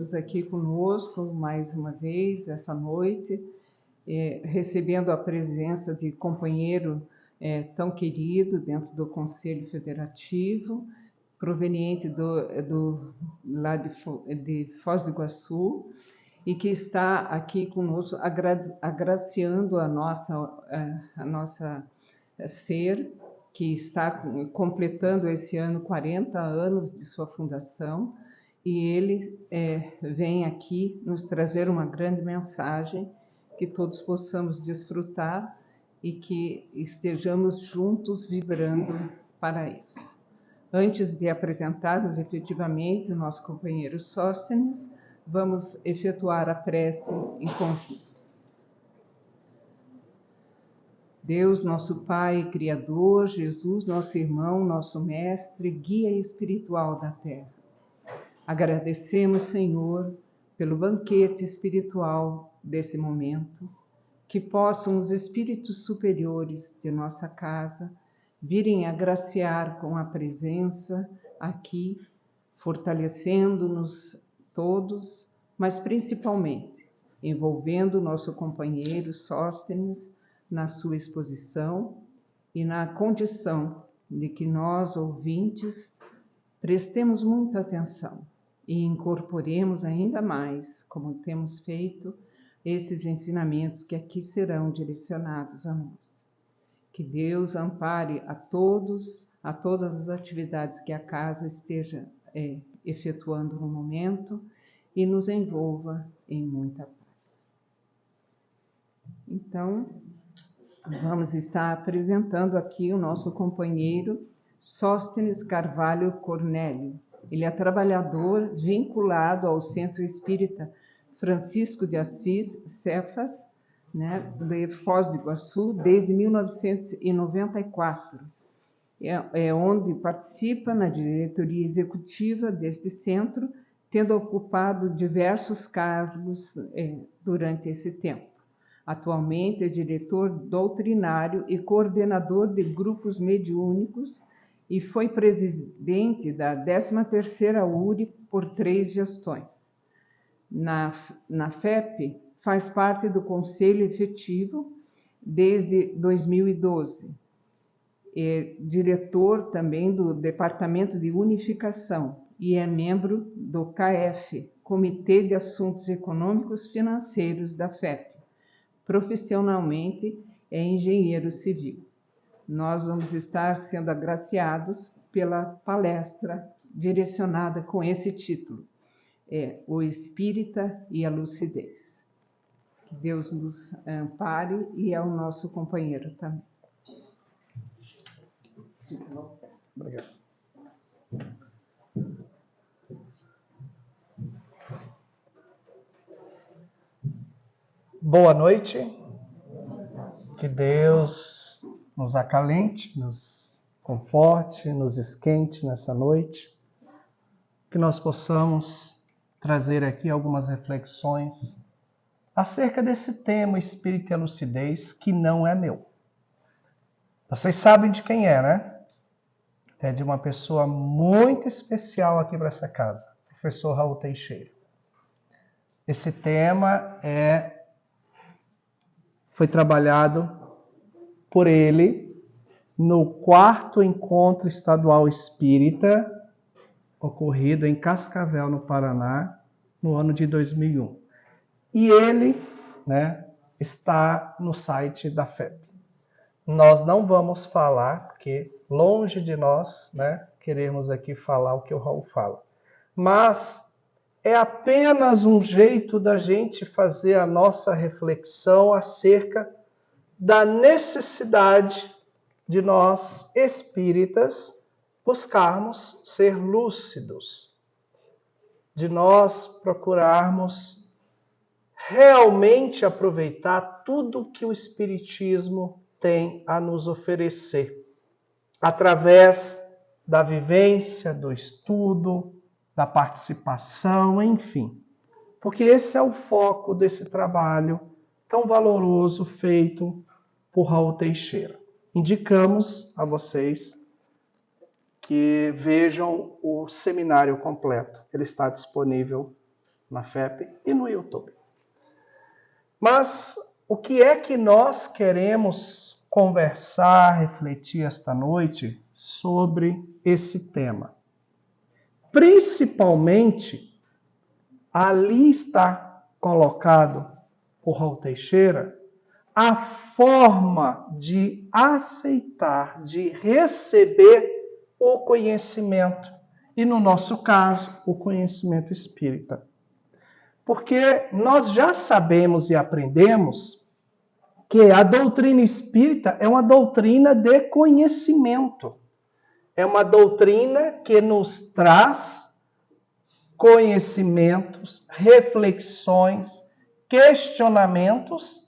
reunidos aqui conosco mais uma vez essa noite, recebendo a presença de companheiro tão querido dentro do Conselho Federativo, proveniente lá de Foz do Iguaçu, e que está aqui conosco agraciando a nossa ser, que está completando esse ano 40 anos de sua fundação, e ele vem aqui nos trazer uma grande mensagem que todos possamos desfrutar e que estejamos juntos vibrando para isso. Antes de apresentarmos efetivamente o nosso companheiro Sóstenes, vamos efetuar a prece em conjunto. Deus, nosso Pai Criador, Jesus, nosso irmão, nosso mestre, guia espiritual da terra. Agradecemos, Senhor, pelo banquete espiritual desse momento, que possam os espíritos superiores de nossa casa virem agraciar com a presença aqui, fortalecendo-nos todos, mas principalmente envolvendo nosso companheiro Sóstenes na sua exposição e na condição de que nós, ouvintes, prestemos muita atenção e incorporemos ainda mais, como temos feito, esses ensinamentos que aqui serão direcionados a nós. Que Deus ampare a todas as atividades que a casa esteja efetuando no momento e nos envolva em muita paz. Então, vamos estar apresentando aqui o nosso companheiro Sóstenes Carvalho Cornélio. Ele é trabalhador vinculado ao Centro Espírita Francisco de Assis, Cefas, de Foz do Iguaçu, desde 1994, onde participa na diretoria executiva deste centro, tendo ocupado diversos cargos durante esse tempo. Atualmente é diretor doutrinário e coordenador de grupos mediúnicos e foi presidente da 13ª URI por 3 gestões. Na FEP, faz parte do Conselho Efetivo desde 2012. É diretor também do Departamento de Unificação e é membro do CAEF, Comitê de Assuntos Econômicos Financeiros da FEP. Profissionalmente é engenheiro civil. Nós vamos estar sendo agraciados pela palestra direcionada com esse título, O Espírita e a Lucidez. Que Deus nos ampare e é o nosso companheiro também. Obrigado. Boa noite. Que Deus nos acalente, nos conforte, nos esquente nessa noite. Que nós possamos trazer aqui algumas reflexões acerca desse tema, Espírito e a Lucidez, que não é meu. Vocês sabem de quem é, né? É de uma pessoa muito especial aqui para essa casa, professor Raul Teixeira. Esse tema foi trabalhado por ele no 4º Encontro Estadual Espírita, ocorrido em Cascavel, no Paraná, no ano de 2001. E ele, está no site da FEP. Nós não vamos falar, porque longe de nós, queremos aqui falar o que o Raul fala. Mas é apenas um jeito da gente fazer a nossa reflexão acerca da necessidade de nós, espíritas, buscarmos ser lúcidos, de nós procurarmos realmente aproveitar tudo que o Espiritismo tem a nos oferecer, através da vivência, do estudo, da participação, enfim. Porque esse é o foco desse trabalho tão valoroso feito por Raul Teixeira. Indicamos a vocês que vejam o seminário completo. Ele está disponível na FEP e no YouTube. Mas o que é que nós queremos conversar, refletir esta noite sobre esse tema? Principalmente, ali está colocado por Raul Teixeira a forma de aceitar, de receber o conhecimento. E no nosso caso, o conhecimento espírita. Porque nós já sabemos e aprendemos que a doutrina espírita é uma doutrina de conhecimento. É uma doutrina que nos traz conhecimentos, reflexões, questionamentos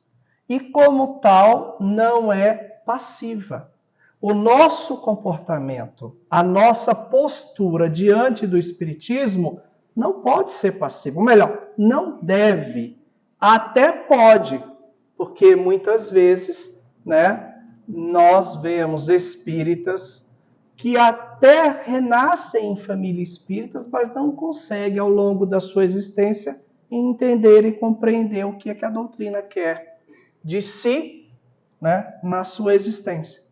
e, como tal, não é passiva. O nosso comportamento, a nossa postura diante do Espiritismo não pode ser passivo. Ou melhor, não deve. Até pode, porque muitas vezes, nós vemos espíritas que até renascem em famílias espíritas, mas não conseguem, ao longo da sua existência, entender e compreender o que é que a doutrina quer de si, na sua existência.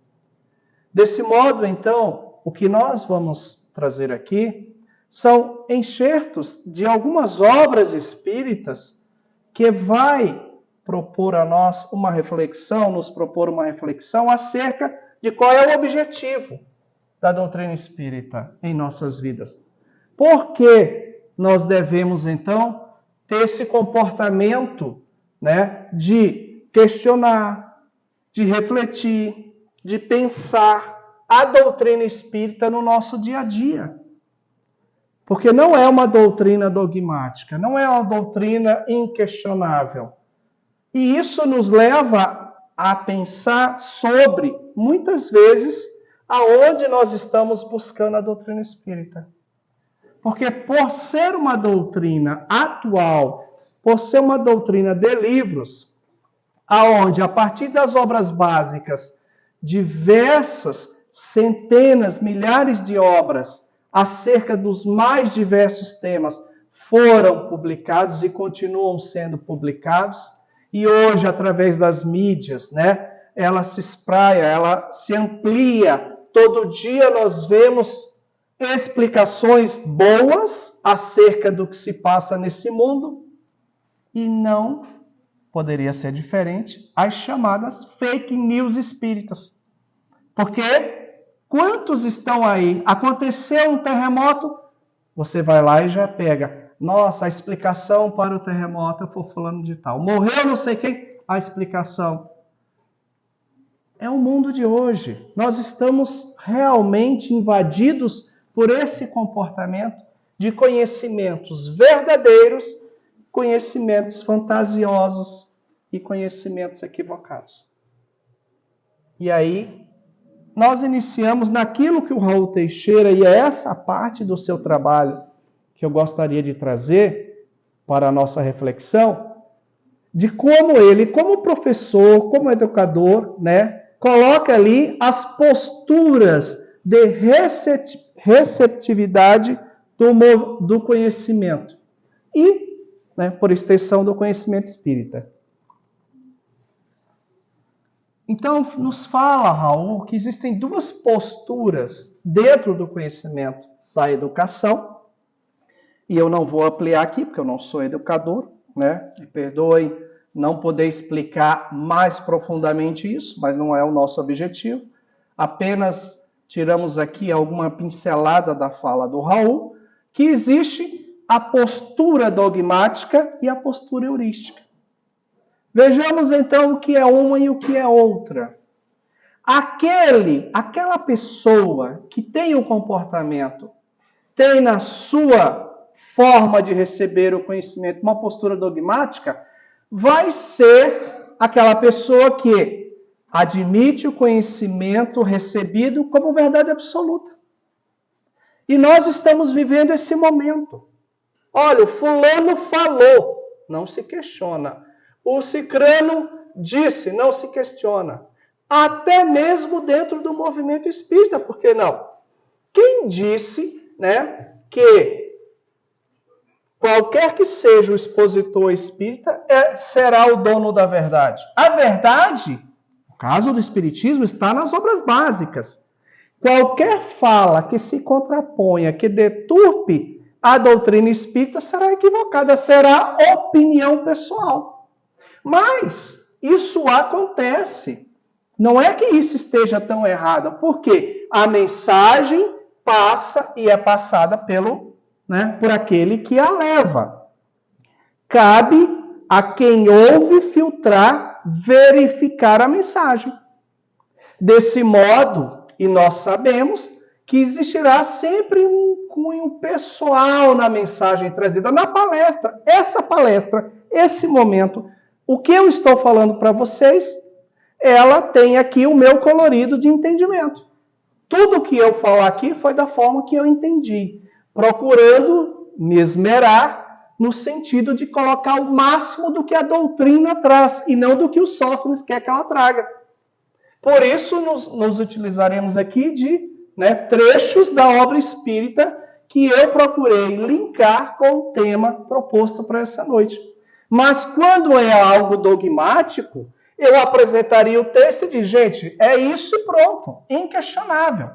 Desse modo, então, o que nós vamos trazer aqui são enxertos de algumas obras espíritas que vai propor a nós uma reflexão, nos propor uma reflexão acerca de qual é o objetivo da doutrina espírita em nossas vidas. Por que nós devemos, então, ter esse comportamento, de questionar, de refletir, de pensar a doutrina espírita no nosso dia a dia? Porque não é uma doutrina dogmática, não é uma doutrina inquestionável. E isso nos leva a pensar sobre, muitas vezes, aonde nós estamos buscando a doutrina espírita. Porque por ser uma doutrina atual, por ser uma doutrina de livros, aonde a partir das obras básicas, diversas, centenas, milhares de obras acerca dos mais diversos temas foram publicados e continuam sendo publicados, e hoje, através das mídias, ela se espraia, ela se amplia. Todo dia nós vemos explicações boas acerca do que se passa nesse mundo, e não poderia ser diferente as chamadas fake news espíritas. Porque quantos estão aí? Aconteceu um terremoto, você vai lá e já pega. Nossa, a explicação para o terremoto foi fulano de tal. Morreu não sei quem, a explicação. É o mundo de hoje. Nós estamos realmente invadidos por esse comportamento de conhecimentos verdadeiros, conhecimentos fantasiosos e conhecimentos equivocados. E aí, nós iniciamos naquilo que o Raul Teixeira, e é essa parte do seu trabalho que eu gostaria de trazer para a nossa reflexão, de como ele, como professor, como educador, coloca ali as posturas de receptividade do conhecimento e, por extensão, do conhecimento espírita. Então, nos fala, Raul, que existem duas posturas dentro do conhecimento da educação, e eu não vou ampliar aqui, porque eu não sou educador, me perdoem não poder explicar mais profundamente isso, mas não é o nosso objetivo. Apenas tiramos aqui alguma pincelada da fala do Raul, que existe a postura dogmática e a postura heurística. Vejamos então o que é uma e o que é outra. Aquela pessoa que tem o comportamento, tem na sua forma de receber o conhecimento uma postura dogmática, vai ser aquela pessoa que admite o conhecimento recebido como verdade absoluta. E nós estamos vivendo esse momento. Olha, o fulano falou, não se questiona. O cicrano disse, não se questiona. Até mesmo dentro do movimento espírita, por que não? Quem disse, que qualquer que seja o expositor espírita, será o dono da verdade. A verdade, no caso do espiritismo, está nas obras básicas. Qualquer fala que se contraponha, que deturpe a doutrina espírita, será equivocada, será opinião pessoal. Mas isso acontece. Não é que isso esteja tão errado, porque a mensagem passa e é passada por aquele que a leva. Cabe a quem ouve filtrar, verificar a mensagem. Desse modo, e nós sabemos que existirá sempre um cunho pessoal na mensagem trazida, na palestra. Essa palestra, esse momento, o que eu estou falando para vocês, ela tem aqui o meu colorido de entendimento. Tudo que eu falar aqui foi da forma que eu entendi, procurando me esmerar no sentido de colocar o máximo do que a doutrina traz e não do que o Sóstenes quer que ela traga. Por isso, nos utilizaremos aqui de trechos da obra espírita que eu procurei linkar com o tema proposto para essa noite. Mas quando é algo dogmático, eu apresentaria o texto e diz, gente, é isso e pronto, inquestionável.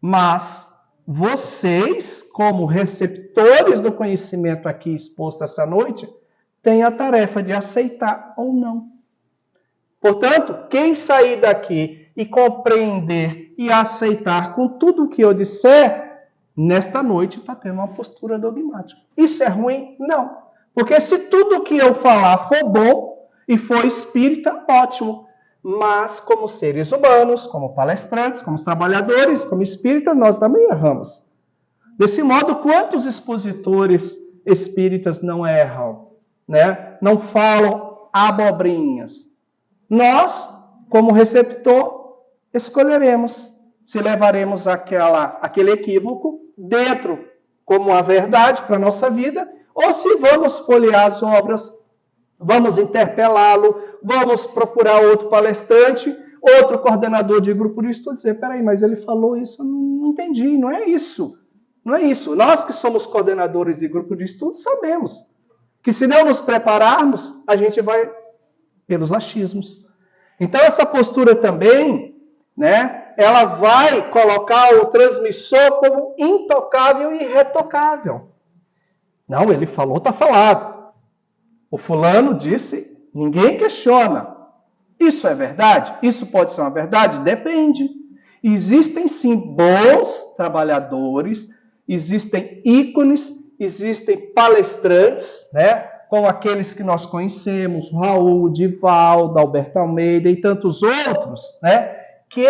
Mas vocês, como receptores do conhecimento aqui exposto essa noite, têm a tarefa de aceitar ou não. Portanto, quem sair daqui e compreender e aceitar com tudo o que eu disser, nesta noite está tendo uma postura dogmática. Isso é ruim? Não. Porque se tudo o que eu falar for bom e for espírita, ótimo. Mas como seres humanos, como palestrantes, como trabalhadores, como espíritas, nós também erramos. Desse modo, quantos expositores espíritas não erram? Não falam abobrinhas. Nós, como receptor, escolheremos se levaremos aquele equívoco dentro como a verdade para a nossa vida, ou se vamos folhear as obras, vamos interpelá-lo, vamos procurar outro palestrante, outro coordenador de grupo de estudo, dizer, peraí, mas ele falou isso, eu não entendi, não é isso. Não é isso. Nós que somos coordenadores de grupo de estudo, sabemos que se não nos prepararmos, a gente vai pelos achismos. Então, essa postura também, ela vai colocar o transmissor como intocável e irretocável. Não, ele falou, está falado. O fulano disse, ninguém questiona. Isso é verdade? Isso pode ser uma verdade? Depende. Existem, sim, bons trabalhadores, existem ícones, existem palestrantes, como aqueles que nós conhecemos, Raul, Divaldo, Alberto Almeida e tantos outros, que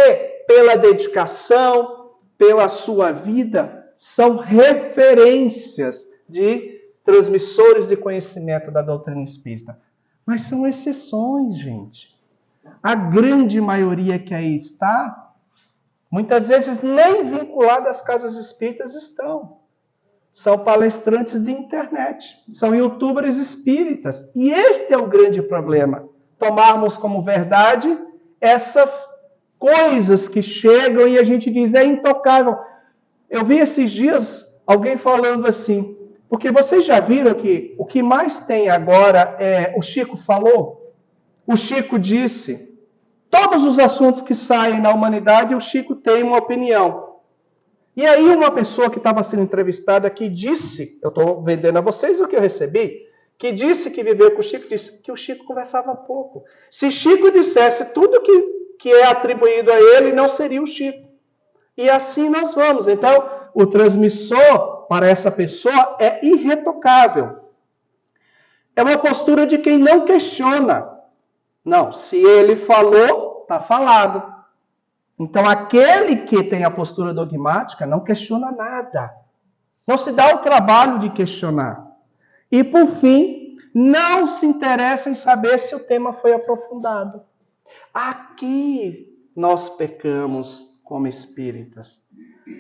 pela dedicação, pela sua vida, são referências de transmissores de conhecimento da doutrina espírita. Mas são exceções, gente. A grande maioria que aí está, muitas vezes nem vinculada às casas espíritas estão. São palestrantes de internet, são youtubers espíritas. E este é o grande problema. Tomarmos como verdade essas coisas que chegam e a gente diz, é intocável. Eu vi esses dias alguém falando assim, porque vocês já viram que o que mais tem agora é o Chico falou? O Chico disse, todos os assuntos que saem na humanidade, o Chico tem uma opinião. E aí uma pessoa que estava sendo entrevistada que disse, eu estou vendendo a vocês o que eu recebi, que disse que viveu com o Chico, disse que o Chico conversava pouco. Se Chico dissesse tudo que é atribuído a ele, não seria o Chico. E assim nós vamos. Então, o transmissor para essa pessoa é irretocável. É uma postura de quem não questiona. Não, se ele falou, está falado. Então, aquele que tem a postura dogmática não questiona nada. Não se dá o trabalho de questionar. E, por fim, não se interessa em saber se o tema foi aprofundado. Aqui nós pecamos como espíritas.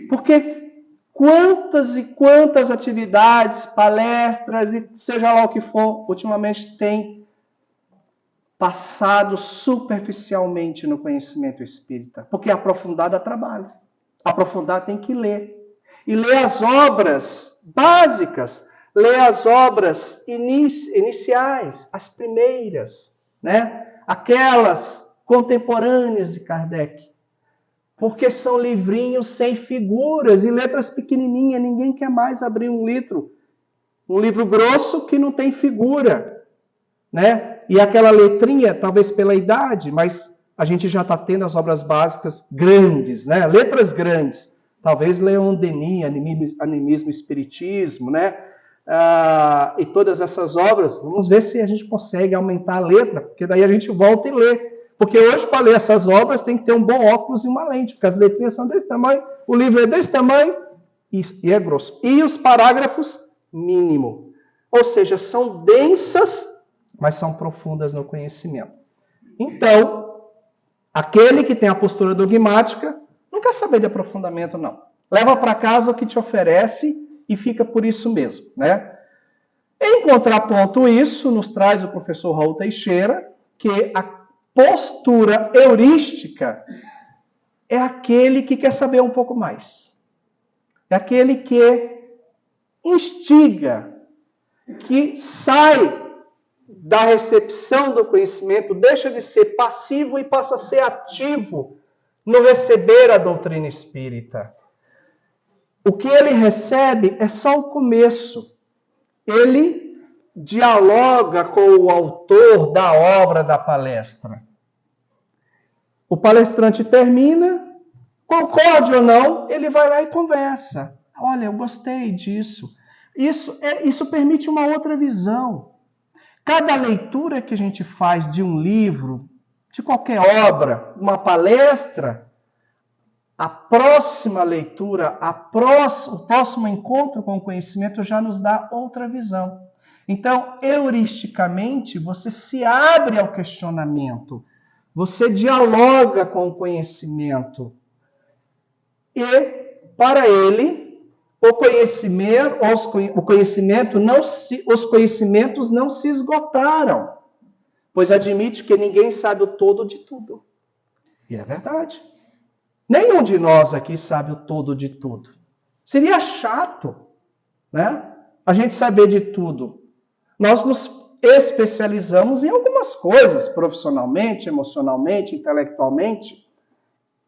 Porque quantas e quantas atividades, palestras, e seja lá o que for, ultimamente tem passado superficialmente no conhecimento espírita. Porque aprofundar dá trabalho. Aprofundar tem que ler. E ler as obras básicas, Lê as obras iniciais, as primeiras, né? Aquelas contemporâneas de Kardec. Porque são livrinhos sem figuras e letras pequenininhas. Ninguém quer mais abrir um livro grosso que não tem figura, né? E aquela letrinha, talvez pela idade, mas a gente já está tendo as obras básicas grandes, né? Letras grandes. Talvez Leon Denis, Animismo e Espiritismo, né? E todas essas obras. Vamos ver se a gente consegue aumentar a letra, porque daí a gente volta e lê. Porque hoje, para ler essas obras, tem que ter um bom óculos e uma lente, porque as letrinhas são desse tamanho, o livro é desse tamanho e é grosso. E os parágrafos, mínimo. Ou seja, são densas, mas são profundas no conhecimento. Então, aquele que tem a postura dogmática, não quer saber de aprofundamento, não. Leva para casa o que te oferece e fica por isso mesmo, né? Em contraponto, isso nos traz o professor Raul Teixeira, que a postura heurística é aquele que quer saber um pouco mais. É aquele que instiga, que sai da recepção do conhecimento, deixa de ser passivo e passa a ser ativo no receber a doutrina espírita. O que ele recebe é só o começo. Ele dialoga com o autor da obra da palestra. O palestrante termina, concorde ou não, ele vai lá e conversa. Olha, eu gostei disso. Isso permite uma outra visão. Cada leitura que a gente faz de um livro, de qualquer obra, uma palestra, a próxima leitura, o próximo encontro com o conhecimento já nos dá outra visão. Então, heuristicamente, você se abre ao questionamento, você dialoga com o conhecimento. E, para ele, os conhecimentos não se esgotaram, pois admite que ninguém sabe o todo de tudo. E é verdade. Nenhum de nós aqui sabe o todo de tudo. Seria chato, né? A gente saber de tudo. Nós nos especializamos em algumas coisas, profissionalmente, emocionalmente, intelectualmente,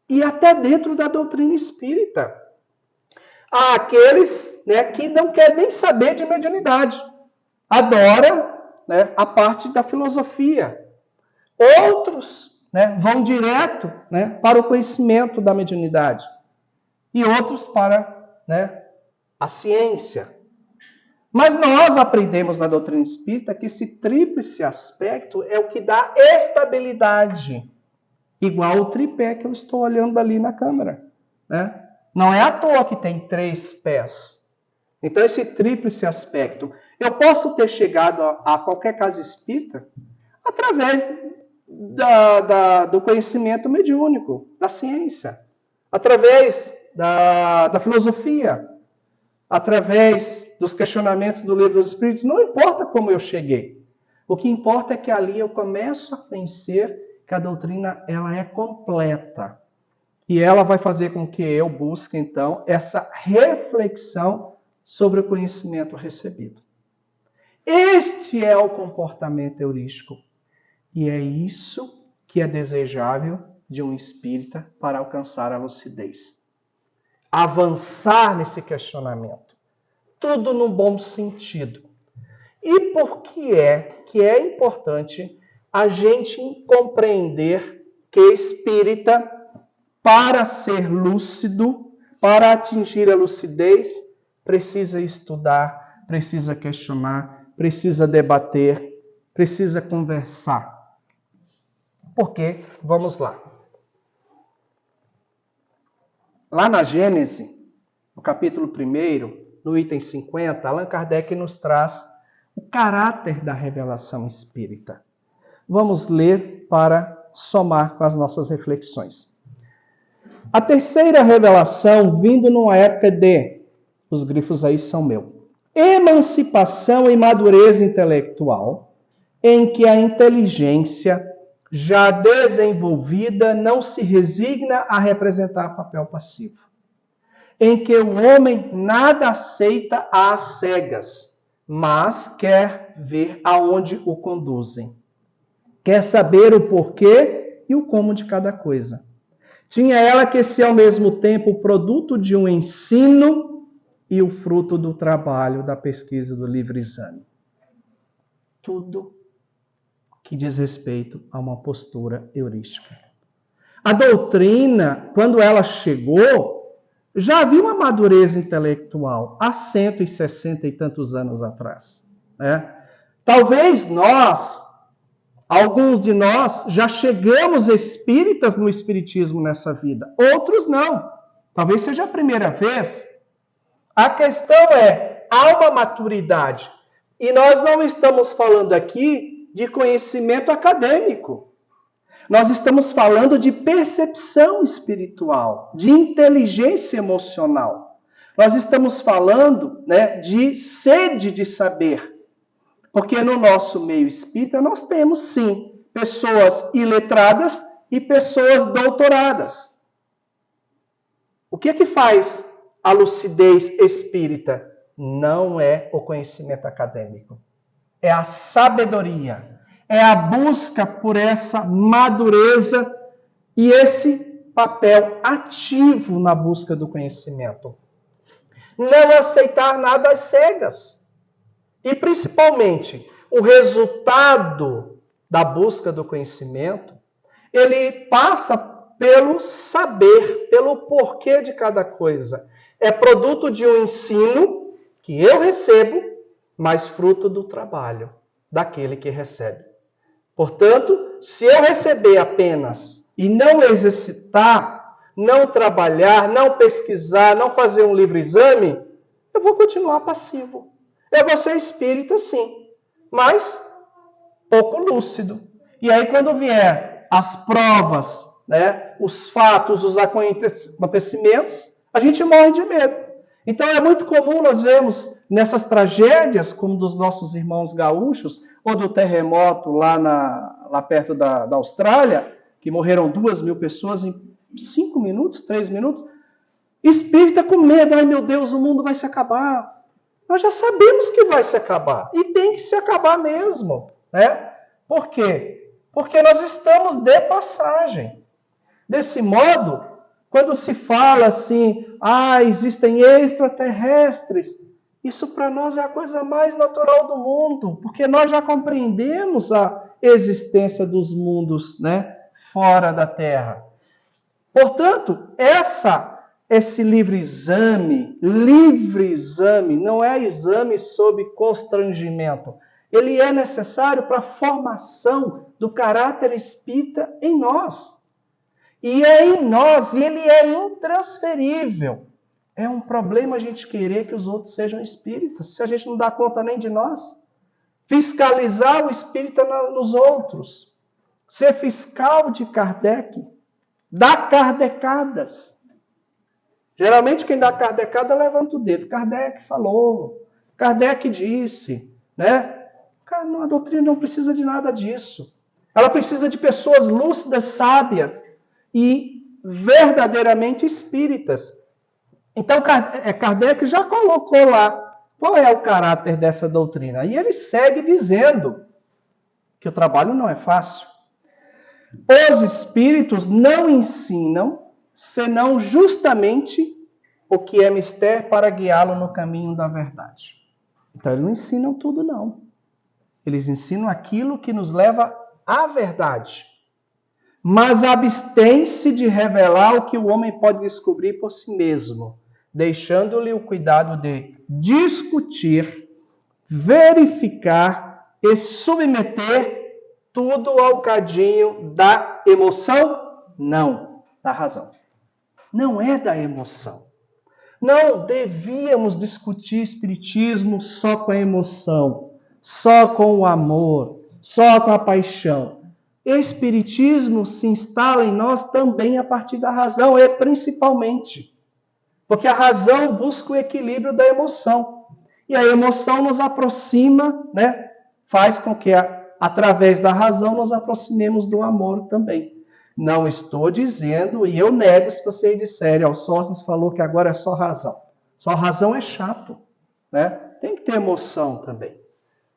e até dentro da doutrina espírita. Há aqueles, né, que não querem nem saber de mediunidade. Adora, né, a parte da filosofia. Outros, né, vão direto, né, para o conhecimento da mediunidade. E outros para, né, a ciência. Mas nós aprendemos na doutrina espírita que esse tríplice aspecto é o que dá estabilidade. Igual o tripé que eu estou olhando ali na câmera, né? Não é à toa que tem 3 pés. Então, esse tríplice aspecto. Eu posso ter chegado a qualquer casa espírita através do conhecimento mediúnico, da ciência, através da filosofia, através dos questionamentos do Livro dos Espíritos. Não importa como eu cheguei. O que importa é que ali eu começo a conhecer que a doutrina ela é completa. E ela vai fazer com que eu busque, então, essa reflexão sobre o conhecimento recebido. Este é o comportamento heurístico. E é isso que é desejável de um espírita para alcançar a lucidez. Avançar nesse questionamento. Tudo no bom sentido. E por que é importante a gente compreender que espírita, para ser lúcido, para atingir a lucidez, precisa estudar, precisa questionar, precisa debater, precisa conversar. Porque, vamos lá. Lá na Gênese, no capítulo 1, no item 50, Allan Kardec nos traz o caráter da revelação espírita. Vamos ler para somar com as nossas reflexões. A terceira revelação, vindo numa época de, os grifos aí são meus, emancipação e madureza intelectual, em que a inteligência já desenvolvida não se resigna a representar papel passivo, em que o homem nada aceita às cegas, mas quer ver aonde o conduzem. Quer saber o porquê e o como de cada coisa. Tinha ela que ser ao mesmo tempo o produto de um ensino e o fruto do trabalho, da pesquisa, do livre exame. Tudo que diz respeito a uma postura heurística. A doutrina, quando ela chegou, já havia uma madureza intelectual há 160 e tantos anos atrás. Né? Talvez alguns de nós, já chegamos espíritas no espiritismo nessa vida. Outros não. Talvez seja a primeira vez. A questão é, há uma maturidade. E nós não estamos falando aqui de conhecimento acadêmico. Nós estamos falando de percepção espiritual, de inteligência emocional. Nós estamos falando, né, de sede de saber. Porque no nosso meio espírita nós temos, sim, pessoas iletradas e pessoas doutoradas. O que é que faz a lucidez espírita? Não é o conhecimento acadêmico. É a sabedoria. É a busca por essa madureza e esse papel ativo na busca do conhecimento. Não aceitar nada às cegas. E, principalmente, o resultado da busca do conhecimento, ele passa pelo saber, pelo porquê de cada coisa. É produto de um ensino que eu recebo, mas fruto do trabalho daquele que recebe. Portanto, se eu receber apenas e não exercitar, não trabalhar, não pesquisar, não fazer um livre exame, eu vou continuar passivo. Eu vou ser espírita, sim, mas pouco lúcido. E aí, quando vier as provas, né, os fatos, os acontecimentos, a gente morre de medo. Então, é muito comum nós vermos nessas tragédias, como dos nossos irmãos gaúchos, ou do terremoto lá perto da Austrália, que morreram 2.000 pessoas em 5 minutos, 3 minutos. Espírita com medo, ai meu Deus, o mundo vai se acabar. Nós já sabemos que vai se acabar. E tem que se acabar mesmo. Né? Por quê? Porque nós estamos de passagem. Desse modo, quando se fala assim, existem extraterrestres, isso para nós é a coisa mais natural do mundo, porque nós já compreendemos a existência dos mundos, né, fora da Terra. Portanto, esse livre exame não é exame sob constrangimento. Ele é necessário para a formação do caráter espírita em nós. E é em nós, e ele é intransferível. É um problema a gente querer que os outros sejam espíritas, se a gente não dá conta nem de nós. Fiscalizar o espírita nos outros. Ser fiscal de Kardec. Dar kardecadas. Geralmente quem dá kardecada levanta o dedo. Kardec falou. Kardec disse. Né? A doutrina não precisa de nada disso. Ela precisa de pessoas lúcidas, sábias e verdadeiramente espíritas. Então, Kardec já colocou lá qual é o caráter dessa doutrina. E ele segue dizendo que o trabalho não é fácil. Os espíritos não ensinam, senão justamente o que é mister para guiá-lo no caminho da verdade. Então, eles não ensinam tudo, não. Eles ensinam aquilo que nos leva à verdade. Mas abstém-se de revelar o que o homem pode descobrir por si mesmo, deixando-lhe o cuidado de discutir, verificar e submeter tudo ao cadinho da emoção? Não, da razão. Não é da emoção. Não devíamos discutir espiritismo só com a emoção, só com o amor, só com a paixão. Espiritismo se instala em nós também a partir da razão, e principalmente. Porque a razão busca o equilíbrio da emoção. E a emoção nos aproxima, né? Faz com que, através da razão, nos aproximemos do amor também. Não estou dizendo, e eu nego se vocês disserem, Sócrates falou que agora é só razão. Só razão é chato, né? Tem que ter emoção também.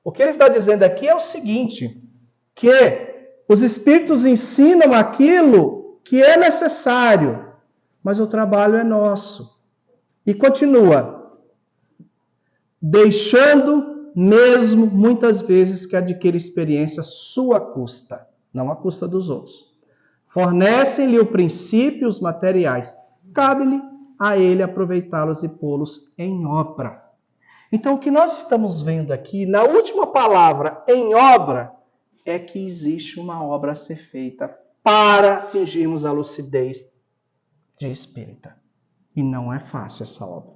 O que ele está dizendo aqui é o seguinte, que os espíritos ensinam aquilo que é necessário, mas o trabalho é nosso. E continua, deixando mesmo muitas vezes que adquire experiência à sua custa, não à custa dos outros. Fornecem-lhe o princípio, os materiais. Cabe-lhe a ele aproveitá-los e pô-los em obra. Então, o que nós estamos vendo aqui, na última palavra, em obra, é que existe uma obra a ser feita para atingirmos a lucidez de espírita. E não é fácil essa obra.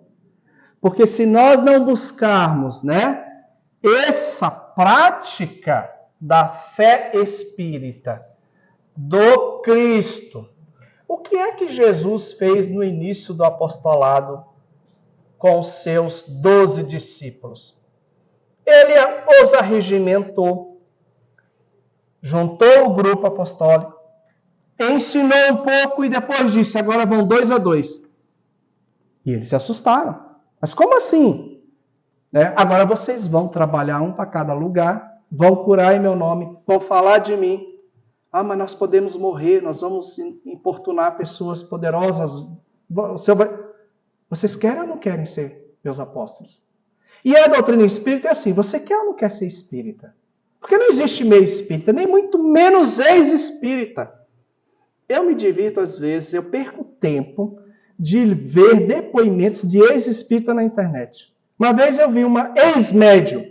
Porque se nós não buscarmos, essa prática da fé espírita, do Cristo, o que é que Jesus fez no início do apostolado com os seus 12 discípulos? Ele os arregimentou, juntou o grupo apostólico, ensinou um pouco e depois disse, agora vão 2 a 2. E eles se assustaram. Mas como assim? Agora vocês vão trabalhar um para cada lugar, vão curar em meu nome, vão falar de mim. Ah, mas nós podemos morrer, nós vamos importunar pessoas poderosas. Vocês querem ou não querem ser meus apóstolos? E a doutrina espírita é assim, você quer ou não quer ser espírita? Porque não existe meio espírita, nem muito menos ex-espírita. Eu me divirto às vezes, eu perco tempo de ver depoimentos de ex-espírita na internet. Uma vez eu vi uma ex-médium,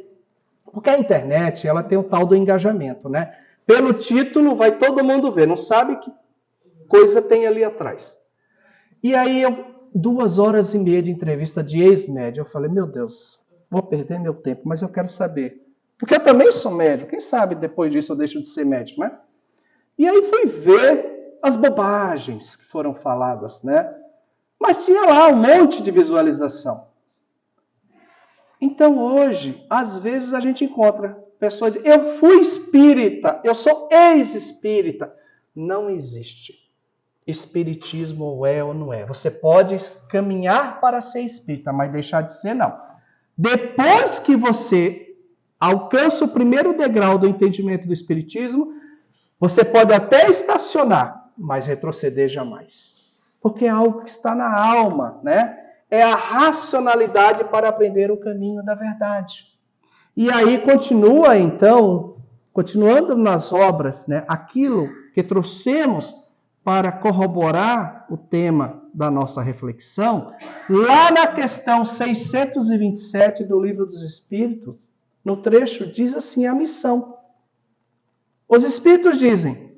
porque a internet ela tem o tal do engajamento, Pelo título vai todo mundo ver, não sabe que coisa tem ali atrás. E aí 2 horas e meia de entrevista de ex-médium, eu falei, meu Deus, vou perder meu tempo, mas eu quero saber. Porque eu também sou médium, quem sabe depois disso eu deixo de ser médium, E aí fui ver as bobagens que foram faladas, Mas tinha lá um monte de visualização. Então hoje, às vezes a gente encontra pessoas dizendo, eu fui espírita, eu sou ex-espírita. Não existe. Espiritismo ou é ou não é. Você pode caminhar para ser espírita, mas deixar de ser não. Depois que você alcança o primeiro degrau do entendimento do espiritismo, você pode até estacionar, mas retroceder jamais. Porque é algo que está na alma, É a racionalidade para aprender o caminho da verdade. E aí continua, então, continuando nas obras, aquilo que trouxemos para corroborar o tema da nossa reflexão, lá na questão 627 do Livro dos Espíritos, no trecho, diz assim a missão. Os Espíritos dizem,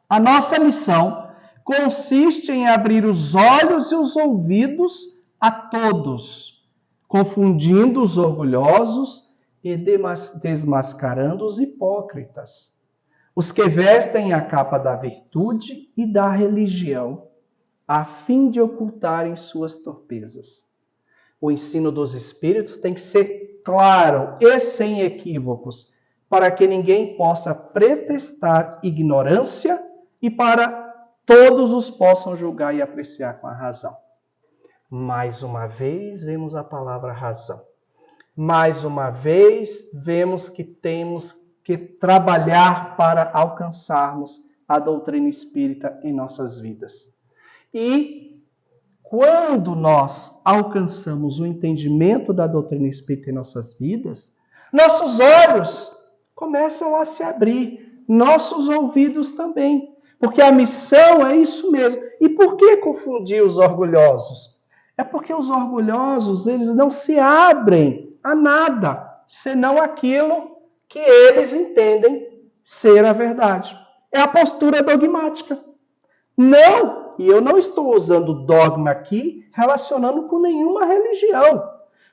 a nossa missão consiste em abrir os olhos e os ouvidos a todos, confundindo os orgulhosos e desmascarando os hipócritas, os que vestem a capa da virtude e da religião, a fim de ocultarem suas torpezas. O ensino dos Espíritos tem que ser claro e sem equívocos, para que ninguém possa pretextar ignorância e para todos os possam julgar e apreciar com a razão. Mais uma vez, vemos a palavra razão. Mais uma vez, vemos que temos que trabalhar para alcançarmos a doutrina espírita em nossas vidas. E quando nós alcançamos o entendimento da doutrina espírita em nossas vidas, nossos olhos começam a se abrir, nossos ouvidos também. Porque a missão é isso mesmo. E por que confundir os orgulhosos? É porque os orgulhosos, eles não se abrem a nada, senão aquilo que eles entendem ser a verdade. É a postura dogmática. Não, e eu não estou usando dogma aqui, relacionando com nenhuma religião.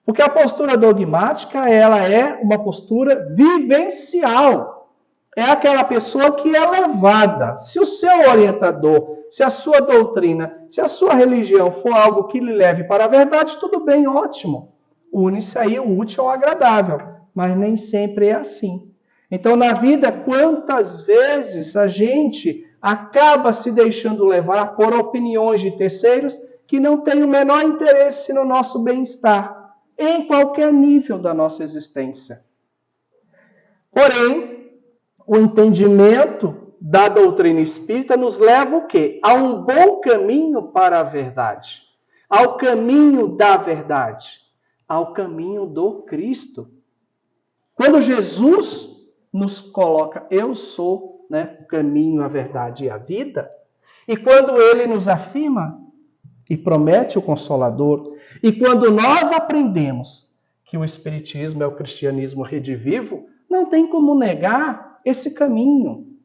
Porque a postura dogmática, ela é uma postura vivencial. É aquela pessoa que é levada. Se o seu orientador, se a sua doutrina, se a sua religião for algo que lhe leve para a verdade, tudo bem, ótimo. Une-se aí o útil ao agradável. Mas nem sempre é assim. Então, na vida, quantas vezes a gente acaba se deixando levar por opiniões de terceiros que não têm o menor interesse no nosso bem-estar. em qualquer nível da nossa existência. Porém, o entendimento da doutrina espírita nos leva o quê? A um bom caminho para a verdade. Ao caminho da verdade. Ao caminho do Cristo. Quando Jesus nos coloca, eu sou, o caminho, a verdade e a vida, e quando ele nos afirma e promete o Consolador, e quando nós aprendemos que o Espiritismo é o cristianismo redivivo, não tem como negar esse caminho.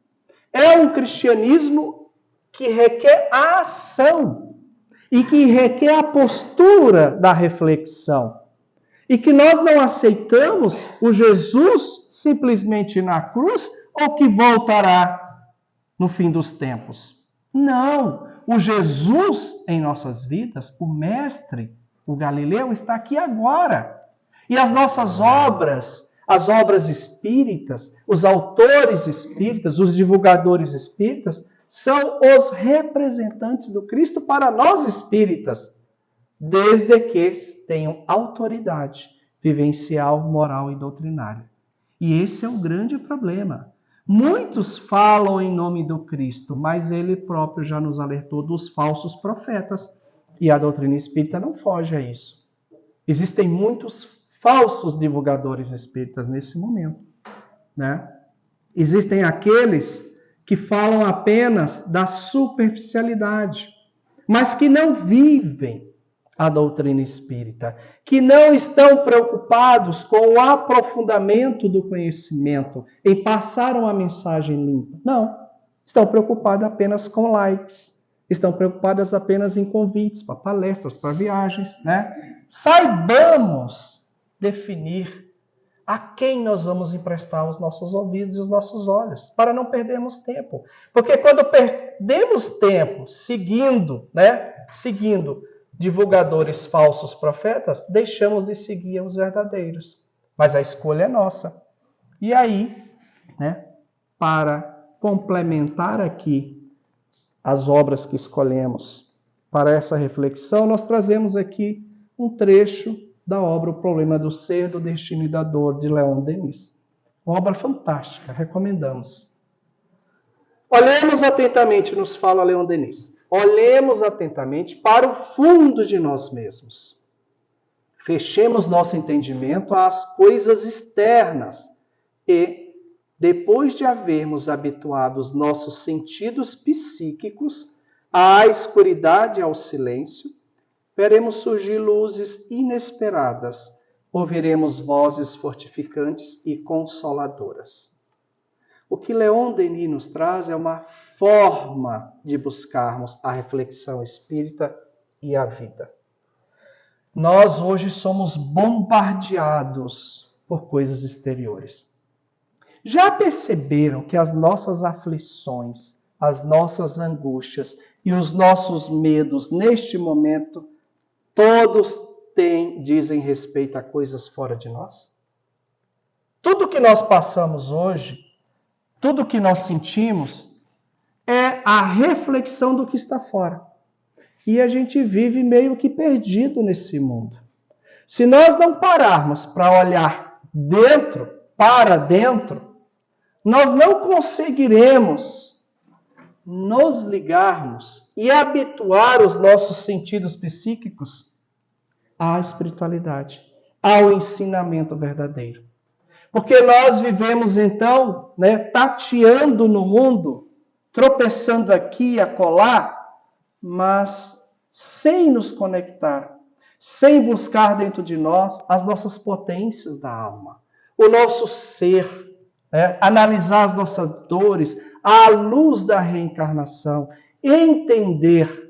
É um cristianismo que requer a ação e que requer a postura da reflexão. E que nós não aceitamos o Jesus simplesmente na cruz ou que voltará no fim dos tempos. Não, o Jesus em nossas vidas, o Mestre, o Galileu, está aqui agora. E as nossas obras, as obras espíritas, os autores espíritas, os divulgadores espíritas, são os representantes do Cristo para nós espíritas, desde que tenham autoridade vivencial, moral e doutrinária. E esse é o grande problema. Muitos falam em nome do Cristo, mas ele próprio já nos alertou dos falsos profetas. E a doutrina espírita não foge a isso. Existem muitos falsos divulgadores espíritas nesse momento, Existem aqueles que falam apenas da superficialidade, mas que não vivem a doutrina espírita, que não estão preocupados com o aprofundamento do conhecimento, em passar uma mensagem limpa. Não, estão preocupados apenas com likes, estão preocupados apenas em convites para palestras, para viagens, Saibamos definir a quem nós vamos emprestar os nossos ouvidos e os nossos olhos, para não perdermos tempo. Porque quando perdemos tempo seguindo divulgadores falsos profetas, deixamos de seguir os verdadeiros. Mas a escolha é nossa. E aí, para complementar aqui as obras que escolhemos para essa reflexão, nós trazemos aqui um trecho da obra O Problema do Ser, do Destino e da Dor, de Leon Denis. Uma obra fantástica, recomendamos. Olhemos atentamente, nos fala Leon Denis. Olhemos atentamente para o fundo de nós mesmos. Fechemos nosso entendimento às coisas externas e, depois de havermos habituado os nossos sentidos psíquicos à escuridade e ao silêncio, veremos surgir luzes inesperadas, ouviremos vozes fortificantes e consoladoras. O que Leon Denis nos traz é uma forma de buscarmos a reflexão espírita e a vida. Nós hoje somos bombardeados por coisas exteriores. Já perceberam que as nossas aflições, as nossas angústias e os nossos medos neste momento, todos dizem respeito a coisas fora de nós? Tudo que nós passamos hoje, tudo que nós sentimos, é a reflexão do que está fora. E a gente vive meio que perdido nesse mundo. Se nós não pararmos para olhar para dentro, nós não conseguiremos nos ligarmos e habituar os nossos sentidos psíquicos à espiritualidade, ao ensinamento verdadeiro. Porque nós vivemos então, tateando no mundo, tropeçando aqui e acolá, mas sem nos conectar, sem buscar dentro de nós as nossas potências da alma, o nosso ser, analisar as nossas dores à luz da reencarnação, entender.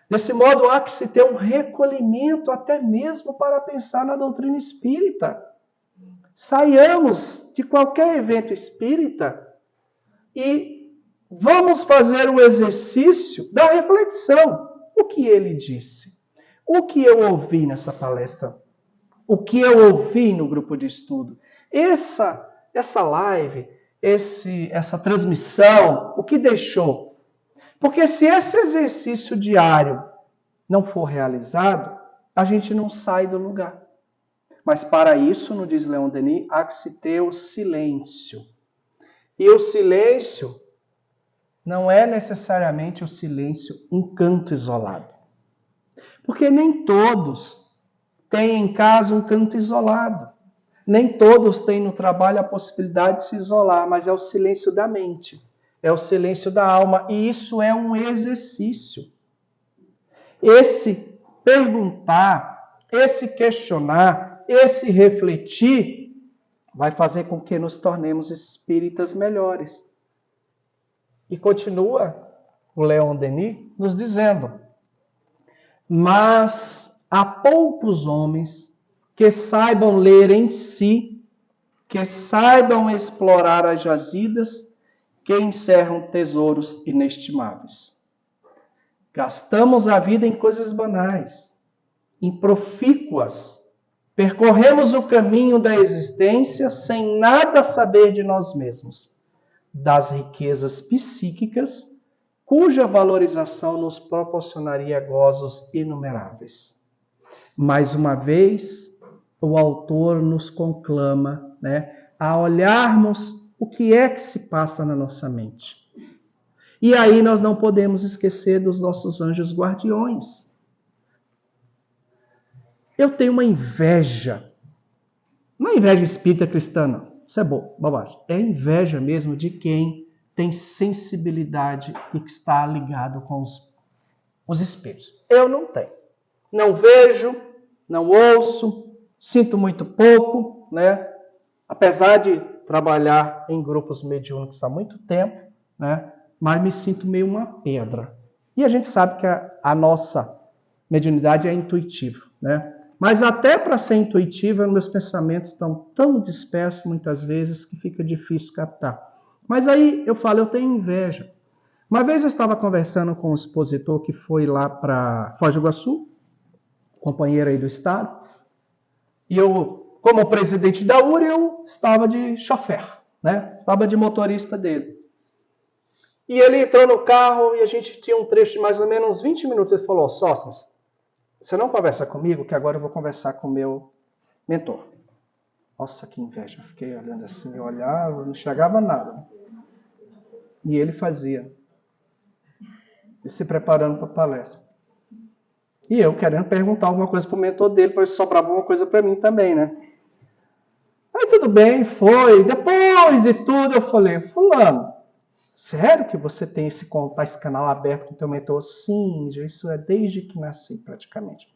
Desse modo, há que se ter um recolhimento até mesmo para pensar na doutrina espírita. Saiamos de qualquer evento espírita e vamos fazer o exercício da reflexão. O que ele disse? O que eu ouvi nessa palestra? O que eu ouvi no grupo de estudo? Essa live, essa transmissão, o que deixou? Porque se esse exercício diário não for realizado, a gente não sai do lugar. Mas para isso, nos diz Leon Denis, há que se ter o silêncio. E o silêncio não é necessariamente o silêncio um canto isolado. Porque nem todos têm em casa um canto isolado. Nem todos têm no trabalho a possibilidade de se isolar, mas é o silêncio da mente, é o silêncio da alma, e isso é um exercício. Esse perguntar, esse questionar, esse refletir, vai fazer com que nos tornemos espíritas melhores. E continua o Leon Denis nos dizendo: mas há poucos homens que saibam ler em si, que saibam explorar as jazidas que encerram tesouros inestimáveis. Gastamos a vida em coisas banais, improfícuas. Percorremos o caminho da existência sem nada saber de nós mesmos, das riquezas psíquicas, cuja valorização nos proporcionaria gozos inumeráveis. Mais uma vez, o autor nos conclama, a olharmos o que é que se passa na nossa mente. E aí nós não podemos esquecer dos nossos anjos guardiões. Eu tenho uma inveja. Não é inveja espírita cristã, não. Isso é bobagem. É inveja mesmo de quem tem sensibilidade e que está ligado com os espíritos. Eu não tenho. Não vejo, não ouço, sinto muito pouco, apesar de trabalhar em grupos mediúnicos há muito tempo, mas me sinto meio uma pedra. E a gente sabe que a nossa mediunidade é intuitiva, Mas até para ser intuitiva, meus pensamentos estão tão dispersos muitas vezes que fica difícil captar. Mas aí eu falo, eu tenho inveja. Uma vez eu estava conversando com um expositor que foi lá para Foz do Iguaçu, companheiro aí do Estado, e eu, como presidente da URI, eu estava de chofer, Estava de motorista dele. E ele entrou no carro e a gente tinha um trecho de mais ou menos uns 20 minutos. Ele falou: Sóstenes, você não conversa comigo, que agora eu vou conversar com o meu mentor. Nossa, que inveja. Eu fiquei olhando assim, eu olhava, não enxergava nada. E ele fazia. E se preparando para a palestra. E eu querendo perguntar alguma coisa para o mentor dele, para ele sobrar alguma coisa para mim também, Aí tudo bem, foi. Depois de tudo eu falei: fulano, sério que você tem esse canal aberto com o teu mentor? Sim, isso é desde que nasci praticamente.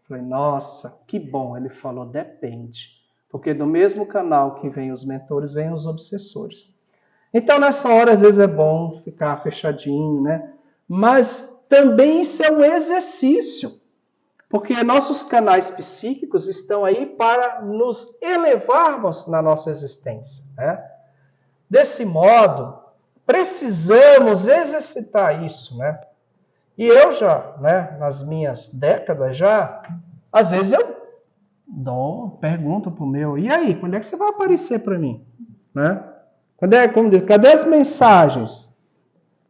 Falei: nossa, que bom. Ele falou: depende. Porque do mesmo canal que vem os mentores, vem os obsessores. Então nessa hora às vezes é bom ficar fechadinho, Mas também isso é um exercício. Porque nossos canais psíquicos estão aí para nos elevarmos na nossa existência, Desse modo, precisamos exercitar isso, E eu já, nas minhas décadas já, às vezes eu pergunto pro meu: e aí, quando é que você vai aparecer para mim? Cadê as mensagens?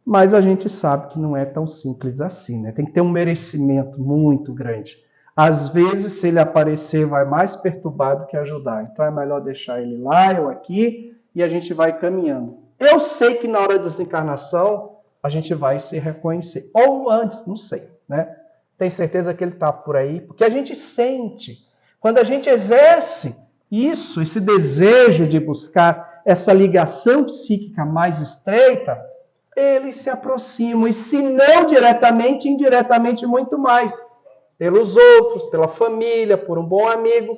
Mas a gente sabe que não é tão simples assim, Tem que ter um merecimento muito grande. Às vezes, se ele aparecer, vai mais perturbar do que ajudar. Então é melhor deixar ele lá, eu aqui, e a gente vai caminhando. Eu sei que na hora da desencarnação a gente vai se reconhecer. Ou antes, não sei, Tem certeza que ele está por aí, porque a gente sente. Quando a gente exerce isso, esse desejo de buscar essa ligação psíquica mais estreita, eles se aproximam, e se não diretamente, indiretamente muito mais. Pelos outros, pela família, por um bom amigo.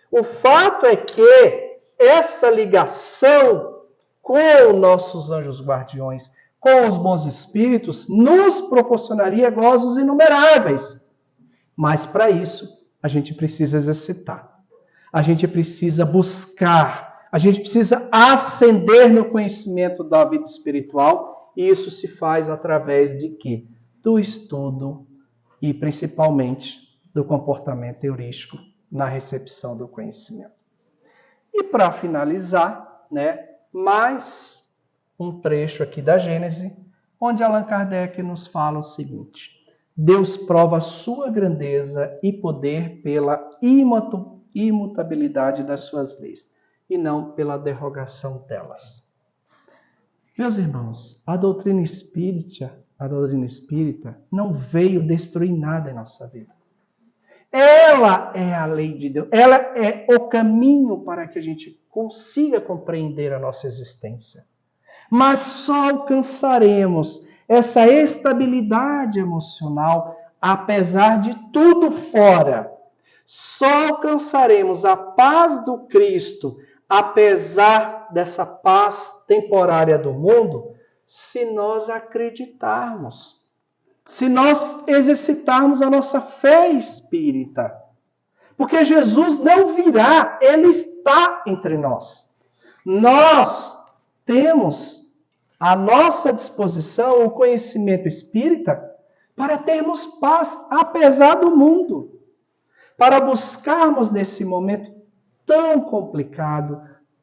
O fato é que essa ligação com nossos anjos guardiões, com os bons espíritos, nos proporcionaria gozos inumeráveis. Mas para isso, a gente precisa exercitar. A gente precisa buscar. A gente precisa ascender no conhecimento da vida espiritual. E isso se faz através de quê? Do estudo e principalmente do comportamento heurístico na recepção do conhecimento. E para finalizar, mais um trecho aqui da Gênese, onde Allan Kardec nos fala o seguinte: Deus prova a sua grandeza e poder pela imutabilidade das suas leis, e não pela derrogação delas. Meus irmãos, a doutrina espírita não veio destruir nada em nossa vida. Ela é a lei de Deus, ela é o caminho para que a gente consiga compreender a nossa existência. Mas só alcançaremos essa estabilidade emocional, apesar de tudo fora. Só alcançaremos a paz do Cristo, apesar dessa paz temporária do mundo, se nós acreditarmos. Se nós exercitarmos a nossa fé espírita. Porque Jesus não virá, Ele está entre nós. Nós temos à nossa disposição o conhecimento espírita para termos paz, apesar do mundo. Para buscarmos nesse momento tão complicado,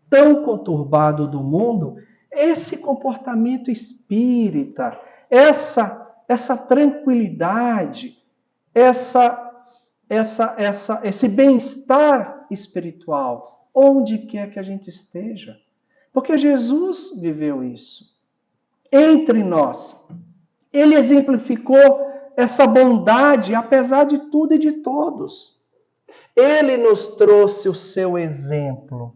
tão conturbado do mundo, esse comportamento espírita, essa tranquilidade, esse bem-estar espiritual, onde quer que a gente esteja. Porque Jesus viveu isso entre nós. Ele exemplificou essa bondade, apesar de tudo e de todos. Ele nos trouxe o seu exemplo.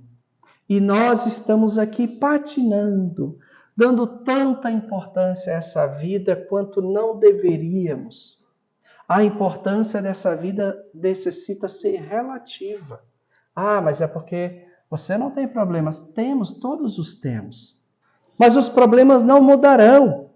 E nós estamos aqui patinando, dando tanta importância a essa vida quanto não deveríamos. A importância dessa vida necessita ser relativa. Ah, mas é porque você não tem problemas. Temos, todos os temos. Mas os problemas não mudarão.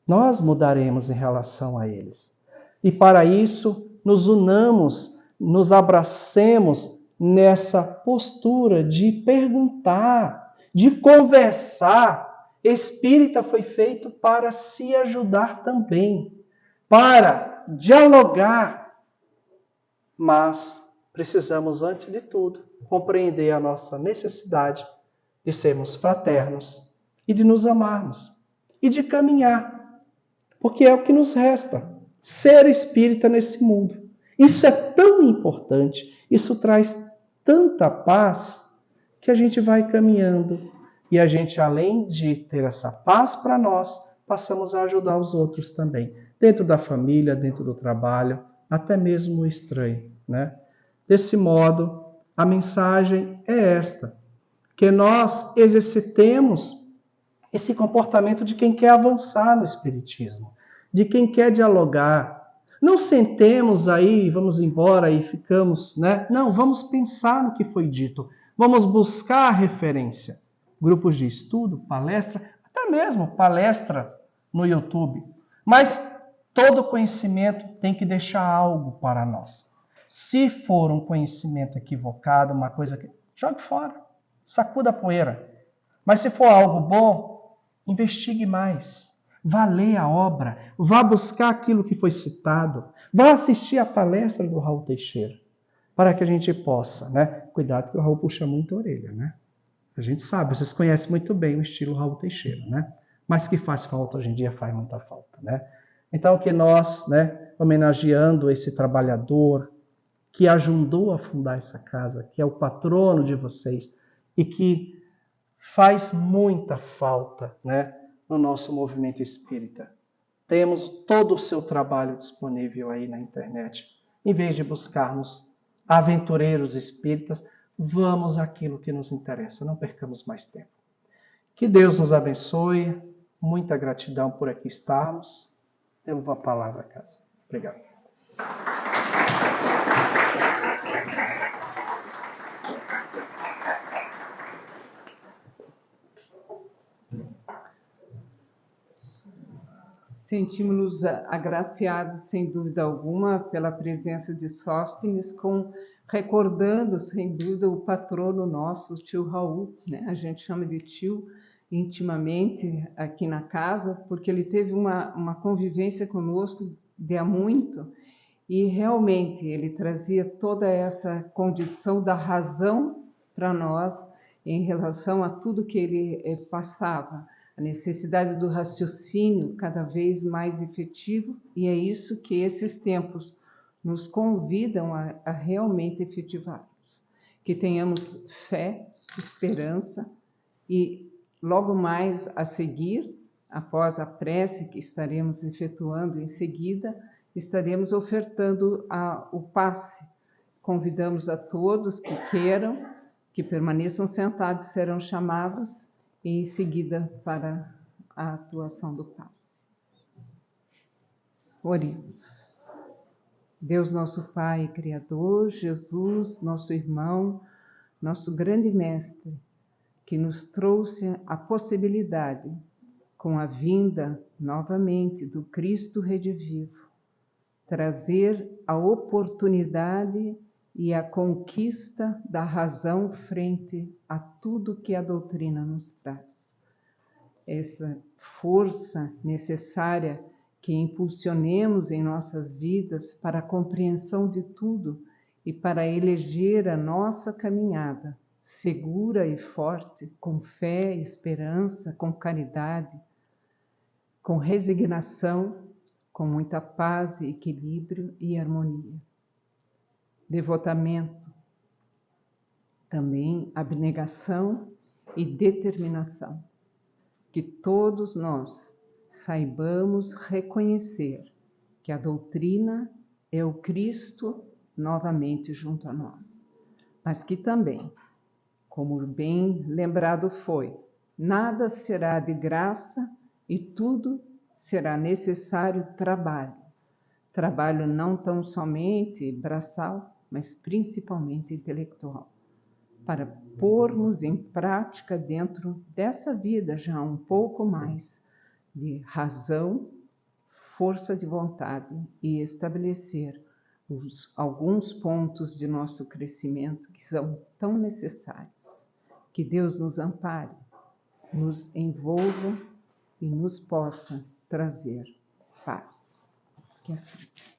Nós mudaremos em relação a eles. E para isso, nos unamos, nos abracemos nessa postura de perguntar, de conversar. Espírita foi feito para se ajudar também, para dialogar. Mas precisamos, antes de tudo, compreender a nossa necessidade de sermos fraternos e de nos amarmos e de caminhar, porque é o que nos resta, ser espírita nesse mundo. Isso é tão importante, isso traz tanta paz que a gente vai caminhando e a gente, além de ter essa paz para nós, passamos a ajudar os outros também, dentro da família, dentro do trabalho, até mesmo o estranho, né? Desse modo, a mensagem é esta, que nós exercitemos esse comportamento de quem quer avançar no Espiritismo, de quem quer dialogar. Não sentemos aí, vamos embora e ficamos, né? Não, vamos pensar no que foi dito. Vamos buscar referência. Grupos de estudo, palestra, até mesmo palestras no YouTube. Mas todo conhecimento tem que deixar algo para nós. Se for um conhecimento equivocado, uma coisa que... jogue fora, sacuda a poeira. Mas se for algo bom, investigue mais. Vá ler a obra, vá buscar aquilo que foi citado, vá assistir a palestra do Raul Teixeira, para que a gente possa, né? Cuidado que o Raul puxa muito a orelha, né? A gente sabe, vocês conhecem muito bem o estilo Raul Teixeira, né? Mas que faz falta hoje em dia, faz muita falta, né? Então que nós, né, homenageando esse trabalhador que ajudou a fundar essa casa, que é o patrono de vocês e que faz muita falta, né, no nosso movimento espírita. Temos todo o seu trabalho disponível aí na internet. Em vez de buscarmos aventureiros espíritas, vamos àquilo que nos interessa. Não percamos mais tempo. Que Deus nos abençoe. Muita gratidão por aqui estarmos. Devolvo a palavra a casa. Obrigado. Sentimos-nos agraciados, sem dúvida alguma, pela presença de Sóstenes, recordando, sem dúvida, o patrono nosso, o tio Raul, né? A gente chama de tio intimamente aqui na casa, porque ele teve uma convivência conosco de há muito, e realmente ele trazia toda essa condição da razão para nós em relação a tudo que ele passava. A necessidade do raciocínio cada vez mais efetivo, e é isso que esses tempos nos convidam a realmente efetivarmos. que tenhamos fé, esperança e logo mais a seguir, após a prece que estaremos efetuando em seguida, estaremos ofertando o passe. Convidamos a todos que queiram, que permaneçam sentados, serão chamados e em seguida para a atuação do passe. Oremos. Deus nosso Pai Criador, Jesus, nosso irmão, nosso grande mestre, que nos trouxe a possibilidade, com a vinda novamente do Cristo redivivo, trazer a oportunidade e a conquista da razão frente a tudo que a doutrina nos traz. Essa força necessária que impulsionemos em nossas vidas para a compreensão de tudo e para eleger a nossa caminhada segura e forte, com fé, esperança, com caridade, com resignação, com muita paz, equilíbrio e harmonia. Devotamento, também abnegação e determinação. Que todos nós saibamos reconhecer que a doutrina é o Cristo novamente junto a nós, mas que também, como bem lembrado foi, nada será de graça e tudo será necessário trabalho. Trabalho não tão somente braçal, mas principalmente intelectual, para pormos em prática dentro dessa vida já um pouco mais de razão, força de vontade e estabelecer alguns pontos de nosso crescimento que são tão necessários. Que Deus nos ampare, nos envolva e nos possa trazer paz. Que assim seja.